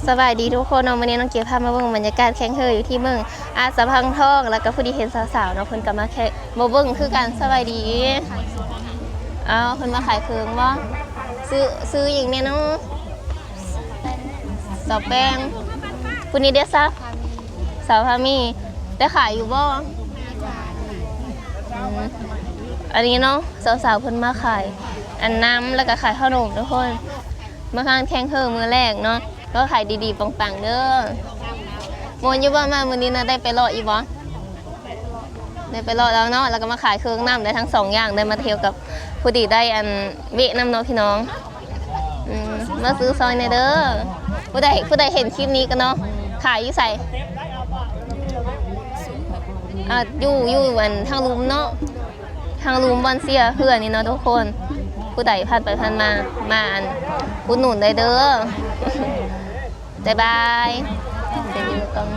สบายดีทุกคนเนาะวันนี้น้องเกียวพามาเบิ่งบรรยากาศแข่งเฮออยู่ที่เมืองอาสะพังทองแล้วก็ผู้ที่เห็นสาวๆเนาะเพิ่นก็มาแข่งมาเบิ่งคือกันสบายดีอ้าวเพิ่นมาขายเครื่องบ่ซื้อหยังเนี่ยเนาะสาวแป้งผู้นี้เด้อซะสาวพามีได้ขายอยู่บ่อันนี้เนาะสาวๆเพิ่นมาขายอันน้ำแล้วก็ขายขนมทุกคนมาการแข่งเฮอมื้อแรกเนาะก็ขายดีๆปังๆเด้อโมนอยู่บ้านมาวันนี้นะได้ไปรออีบ่ได้ไปรอแล้วเนาะแล้วก็มาขายเครื่องน้ำได้ทั้ง2อย่างได้มาเที่ยวกับผู้ดีได้อันเวะน้ำเนาะพี่น้องมาซื้อซอยในเด้อผู้ใดเห็นคลิปนี้กันเนาะขายอยู่ใส่อยู่วันทางลุมเนาะทางลุมบอนเซียเพื่อนนี่เนาะทุกคนผู้ใดผ่านไปผ่านมาอันอุดหนุนได้เด้อบ๊ายบายเดี๋ยวดูกัน